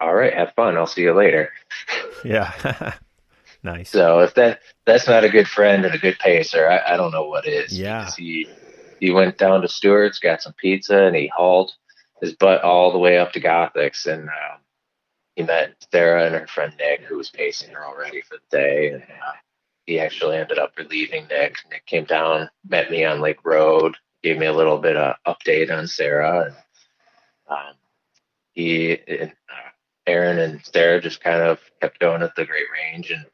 all right, have fun. I'll see you later. Yeah. Nice. So if that's not a good friend and a good pacer, I don't know what is, because Yeah. he went down to Stewart's, got some pizza, and he hauled his butt all the way up to Gothics, and he met Sarah and her friend Nick, who was pacing her already for the day, and he actually ended up relieving Nick. Nick came down, met me on Lake Road, gave me a little bit of update on Sarah, and um, he and Aaron and Sarah just kind of kept going at the Great Range, and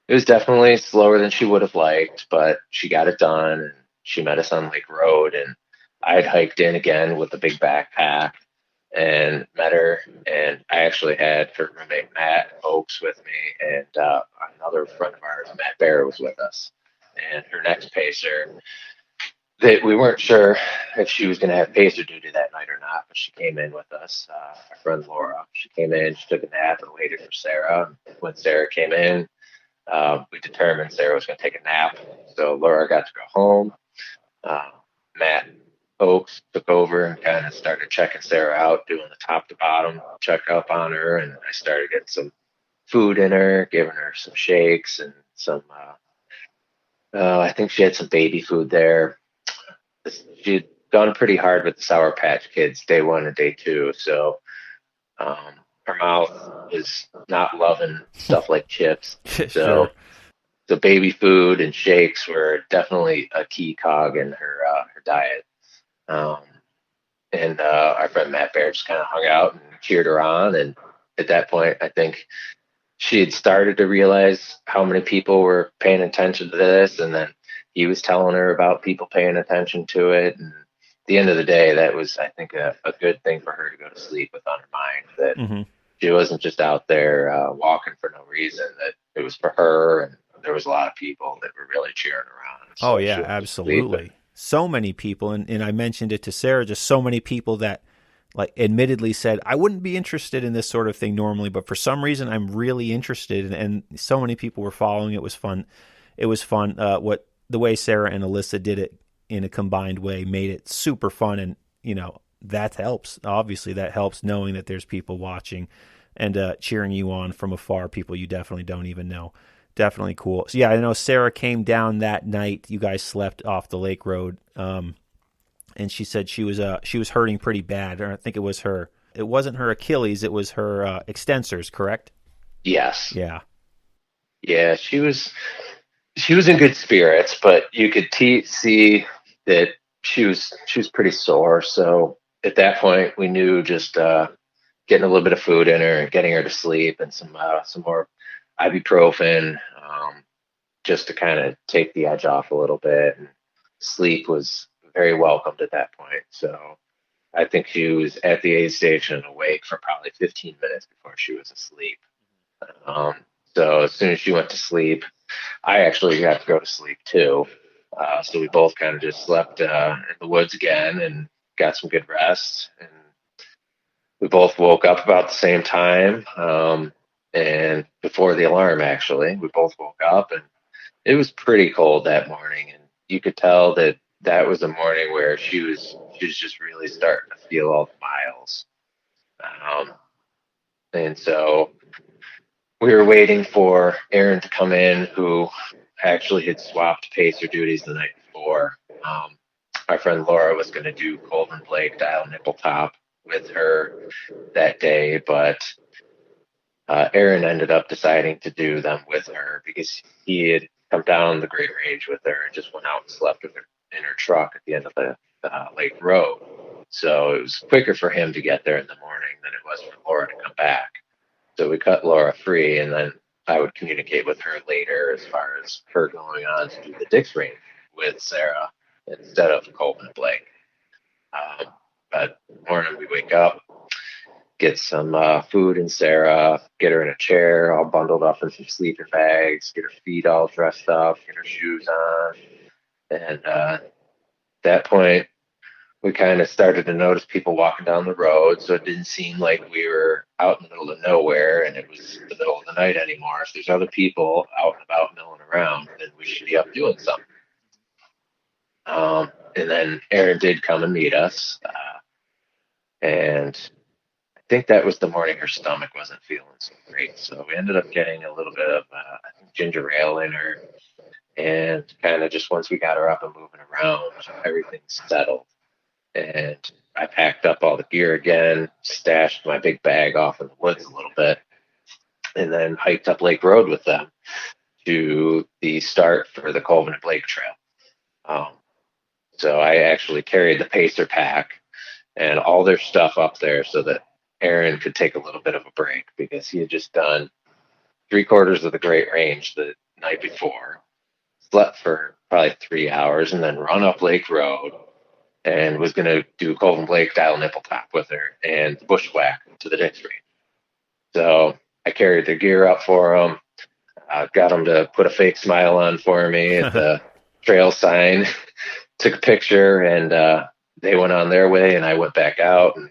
it was definitely slower than she would have liked, but she got it done, and she met us on Lake Road, and I had hiked in again with a big backpack and met her, and I actually had her roommate Matt Oakes with me, and another friend of ours, Matt Bear, was with us, and her next pacer. That we weren't sure if she was going to have pacer duty that night or not, but she came in with us. Our friend Laura, she came in, she took a nap and waited for Sarah. When Sarah came in, we determined Sarah was going to take a nap, so Laura got to go home. Uh, Matt Oakes took over and kind of started checking Sarah out, doing the top to bottom check up on her, and I started getting some food in her, giving her some shakes and some. I think she had some baby food there. She'd gone pretty hard with the Sour Patch Kids day one and day two, so um, her mouth is not loving stuff like chips. Sure. So the baby food and shakes were definitely a key cog in her diet. Um, and our friend Matt Bear just kind of hung out and cheered her on. And at that point, I think she had started to realize how many people were paying attention to this, and then he was telling her about people paying attention to it. And at the end of the day, that was, I think, a good thing for her to go to sleep with on her mind, that Hmm. she wasn't just out there walking for no reason, that it was for her, and there was a lot of people that were really cheering her on. Oh So she yeah, went to sleep. And absolutely. So many people, and I mentioned it to Sarah, just so many people that like admittedly said, I wouldn't be interested in this sort of thing normally, but for some reason I'm really interested, and so many people were following. It was fun. It was fun. What the way Sarah and Alyssa did it in a combined way made it super fun, and that helps. Obviously, that helps knowing that there's people watching and cheering you on from afar. People you definitely don't even know. Definitely cool. So yeah, I know Sarah came down that night. You guys slept off the lake road, and she said she was hurting pretty bad. Or I think it was her. It wasn't her Achilles. It was her extensors. Correct? yes, Yeah. yeah, she was in good spirits, but you could see that she was pretty sore. So at that point, we knew just getting a little bit of food in her and getting her to sleep, and some more ibuprofen, just to kind of take the edge off a little bit. And sleep was very welcomed at that point. So I think she was at the aid station awake for probably 15 minutes before she was asleep. Um, so as soon as she went to sleep, I actually got to go to sleep too. So we both kind of just slept in the woods again and got some good rest. And we both woke up about the same time. And before the alarm, actually, we both woke up, and it was pretty cold that morning. And you could tell that that was a morning where she was just really starting to feel all the miles. Um, and so we were waiting for Aaron to come in, who actually had swapped pacer duties the night before. Our friend Laura was going to do Colvin Blake dial nickel top with her that day, but Aaron ended up deciding to do them with her because he had come down the Great Range with her and just went out and slept with her in her truck at the end of the Lake Road. So it was quicker for him to get there in the morning than it was for Laura to come back. So we cut Laura free, and then I would communicate with her later as far as her going on to do the Dix range with Sarah instead of Colton Blake. But morning we wake up, get some food in Sarah, get her in a chair, all bundled up in some sleeper bags, get her feet all dressed up, get her shoes on, and at that point we kind of started to notice people walking down the road, so it didn't seem like we were out in the middle of nowhere and it was the middle of the night anymore. If there's other people out and about milling around, then we should be up doing something. And then Aaron did come and meet us, and think that was the morning her stomach wasn't feeling so great. So we ended up getting a little bit of I think ginger ale in her, and kind of just once we got her up and moving around, everything settled. And I packed up all the gear again, stashed my big bag off in the woods a little bit, and then hiked up Lake Road with them to the start for the Colvin and Blake Trail. Um, so I actually carried the Pacer pack and all their stuff up there so that Aaron could take a little bit of a break because he had just done 3/4 of the Great Range the night before, slept for probably 3 hours, and then run up Lake Road and was going to do Colvin Blake Dial Nipple Top with her and bushwhack to the Dix Range. So I carried their gear up for them, got them to put a fake smile on for me at the trail sign, took a picture, and they went on their way, and I went back out and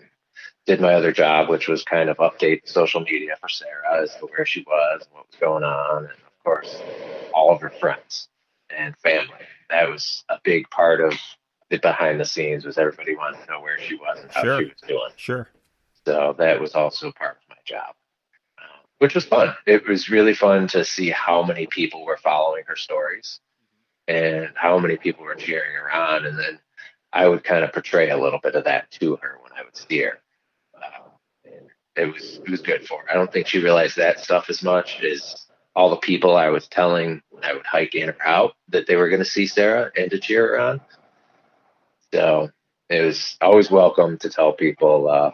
did my other job, which was kind of update social media for Sarah as to where she was and what was going on, and of course, all of her friends and family. That was a big part of the behind the scenes, was everybody wanted to know where she was and how she was doing. Sure. So that was also part of my job, which was fun. It was really fun to see how many people were following her stories and how many people were cheering her on, and then I would kind of portray a little bit of that to her when I would see her. It was good for her. I don't think she realized that stuff as much as all the people I was telling when I would hike in or out that they were going to see Sarah and to cheer her on. So it was always welcome to tell people,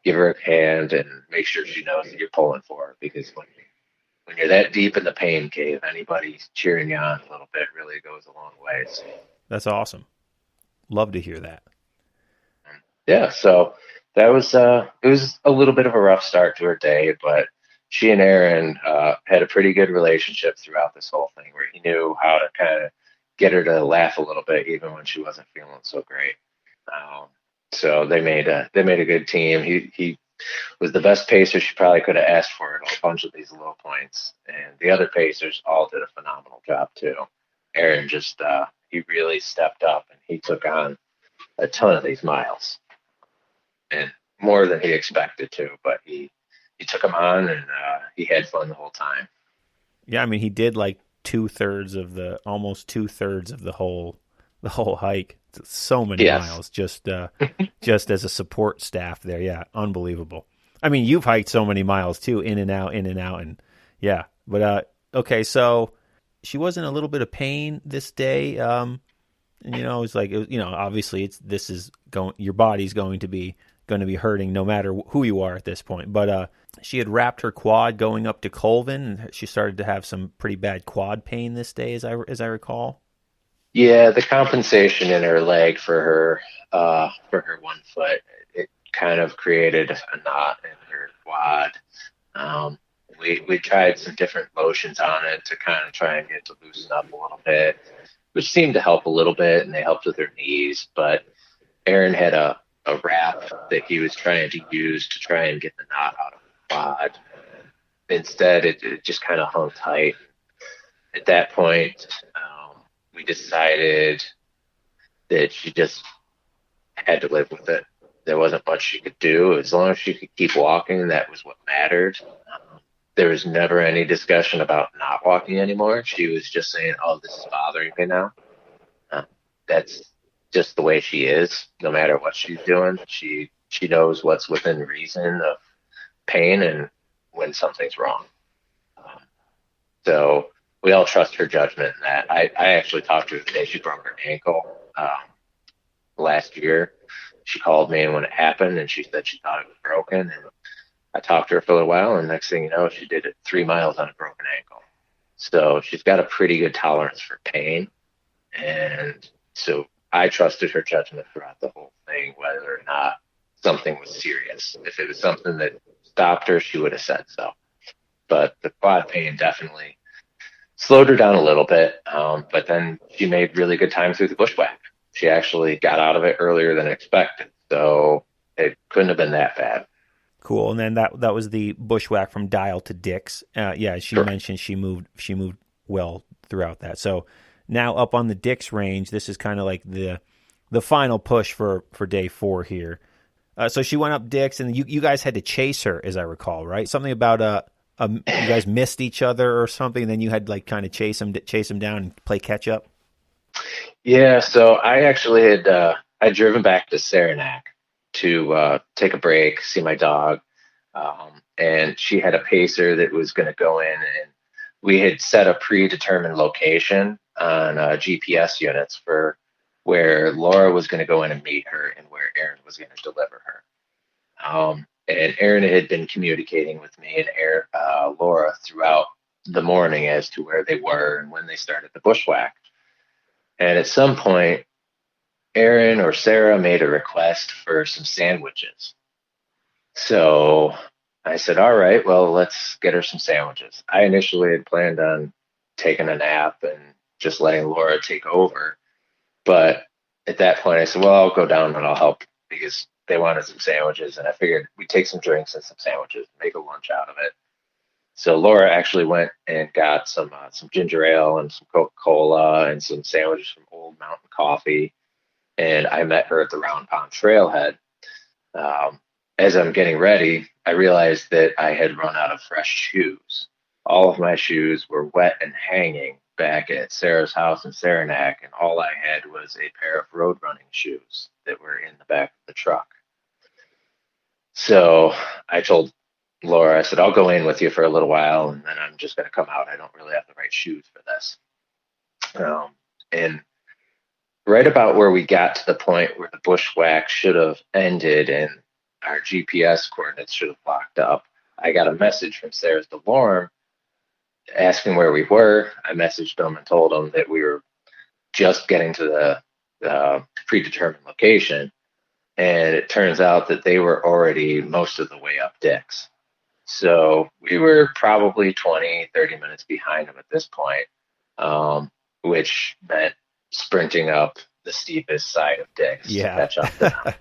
give her a hand and make sure she knows that you're pulling for her, because when you're that deep in the pain cave, anybody cheering you on a little bit really goes a long way. So, that's awesome. Love to hear that. Yeah, so that was it was a little bit of a rough start to her day, but she and Aaron had a pretty good relationship throughout this whole thing, where he knew how to kind of get her to laugh a little bit even when she wasn't feeling so great. So they made a good team. He was the best pacer she probably could have asked for at a bunch of these low points, and the other pacers all did a phenomenal job too. Aaron just he really stepped up and he took on a ton of these miles, and more than he expected to, but he took them on, and he had fun the whole time. Yeah, I mean, he did like almost 2/3 of the whole hike. So many miles just as a support staff there. Yeah, unbelievable. I mean, you've hiked so many miles too, in and out, and yeah. But okay, so she was in a little bit of pain this day. And it's like, obviously your body's going to be hurting no matter who you are at this point. But she had wrapped her quad going up to Colvin, and she started to have some pretty bad quad pain this day, as I recall. Yeah, the compensation in her leg for her one foot, it kind of created a knot in her quad. We tried some different motions on it to kind of try and get it to loosen up a little bit, which seemed to help a little bit, and they helped with her knees. But Aaron had a wrap that he was trying to use to try and get the knot out of the quad. Instead, it just kind of hung tight. At that point, we decided that she just had to live with it. There wasn't much she could do. As long as she could keep walking, that was what mattered. There was never any discussion about not walking anymore. She was just saying, "Oh, this is bothering me now." That's just the way she is. No matter what she's doing, she knows what's within reason of pain and when something's wrong. So we all trust her judgment in that. I actually talked to her the day she broke her ankle last year. She called me when it happened, and she said she thought it was broken. And I talked to her for a little while, and next thing you know, she did it 3 miles on a broken ankle. So she's got a pretty good tolerance for pain. And so I trusted her judgment throughout the whole thing, whether or not something was serious. If it was something that stopped her, she would have said so. But the quad pain definitely slowed her down a little bit, but then she made really good time through the bushwhack. She actually got out of it earlier than expected, so it couldn't have been that bad. Cool. And then that was the bushwhack from Dial to Dix. Yeah, she mentioned she moved well throughout that. So now up on the Dix range, this is kind of like the final push for day 4 here. So she went up Dick's, and you guys had to chase her, as I recall, right? Something about you guys missed each other or something, and then you had to like kind of chase them down and play catch up. Yeah, so I actually had I'd driven back to Saranac to take a break, see my dog, and she had a pacer that was going to go in, and we had set a predetermined location on GPS units for where Laura was going to go in and meet her, and where Aaron was going to deliver her. And Aaron had been communicating with me and Laura throughout the morning as to where they were and when they started the bushwhack. And at some point, Aaron or Sarah made a request for some sandwiches. So I said, all right, well, let's get her some sandwiches. I initially had planned on taking a nap and just letting Laura take over. But at that point, I said, well, I'll go down and I'll help because they wanted some sandwiches. And I figured we'd take some drinks and some sandwiches, make a lunch out of it. So Laura actually went and got some ginger ale and some Coca-Cola and some sandwiches from Old Mountain Coffee. And I met her at the Round Pond Trailhead. As I'm getting ready, I realized that I had run out of fresh shoes. All of my shoes were wet and hanging back at Sarah's house in Saranac, and all I had was a pair of road running shoes that were in the back of the truck. So I told Laura, I said, I'll go in with you for a little while, and then I'm just going to come out. I don't really have the right shoes for this. And right about where we got to the point where the bushwhack should have ended and our GPS coordinates should have locked up, I got a message from Sarah's DeLorme asking where we were. I messaged them and told them that we were just getting to the predetermined location. And it turns out that they were already most of the way up Dick's. So we were probably 20, 30 minutes behind them at this point, which meant sprinting up the steepest side of Dick's to catch up to them.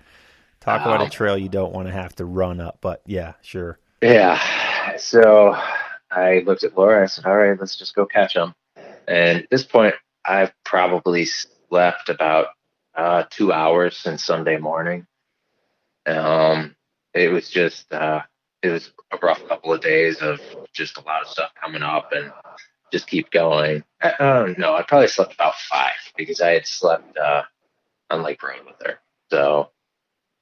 Talk about a trail you don't want to have to run up, but yeah, sure. Yeah. So I looked at Laura. I said, all right, let's just go catch them. And at this point, I've probably slept about 2 hours since Sunday morning. It was just, it was a rough couple of days of just a lot of stuff coming up and just keep going. No, I probably slept about 5 because I had slept on Lake Road with her. So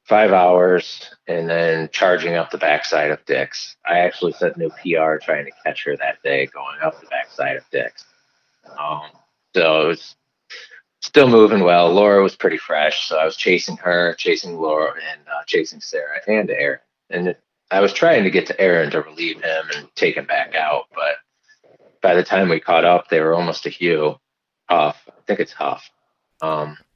5 hours and then charging up the backside of Dick's. I actually set new PR trying to catch her that day going up the backside of Dick's. So it was still moving well. Laura was pretty fresh, so I was chasing her, chasing Laura, and chasing Sarah and Aaron. And I was trying to get to Aaron to relieve him and take him back out, but by the time we caught up, they were almost a Hugh. Huff. I think it's Huff.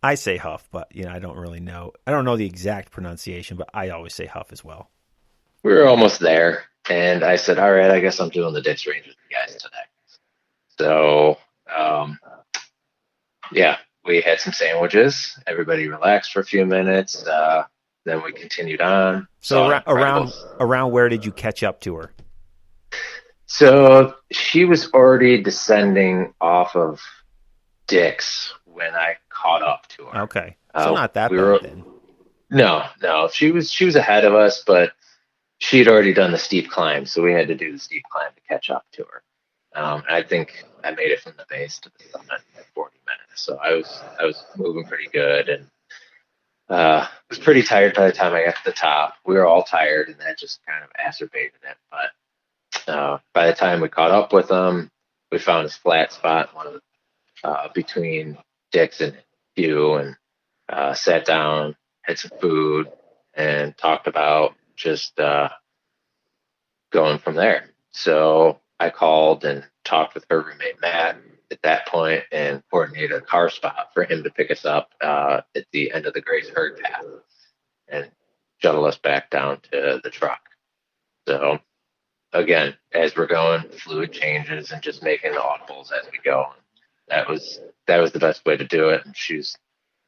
I say Huff, but I don't really know. I don't know the exact pronunciation, but I always say Huff as well. We were almost there, and I said, all right, I guess I'm doing the Dick's Range with you guys today. So, yeah, we had some sandwiches. Everybody relaxed for a few minutes. Then we continued on. So around where did you catch up to her? So she was already descending off of Dick's when I caught up to her. Okay, so not that bad then. No, she was ahead of us, but she'd already done the steep climb, so we had to do the steep climb to catch up to her. I think I made it from the base to the summit in 40 minutes, so I was moving pretty good, and was pretty tired by the time I got to the top. We were all tired, and that just kind of exacerbated it. But by the time we caught up with them, we found this flat spot, between Dick's and Hugh, and sat down, had some food, and talked about just going from there. So I called and talked with her roommate Matt at that point and coordinated a car spot for him to pick us up at the end of the Grace Herd path and shuttle us back down to the truck. So again, as we're going, fluid changes and just making audibles as we go. That was the best way to do it. And she's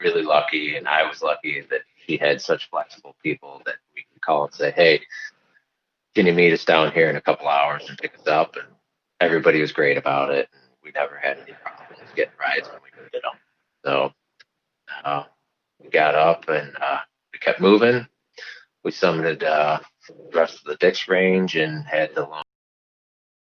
really lucky, and I was lucky that she had such flexible people that we could call and say, hey, can you meet us down here in a couple hours and pick us up? And everybody was great about it. And we never had any problems getting rides when we could get them. So we got up and we kept moving. we summited the rest of the Dix range and had the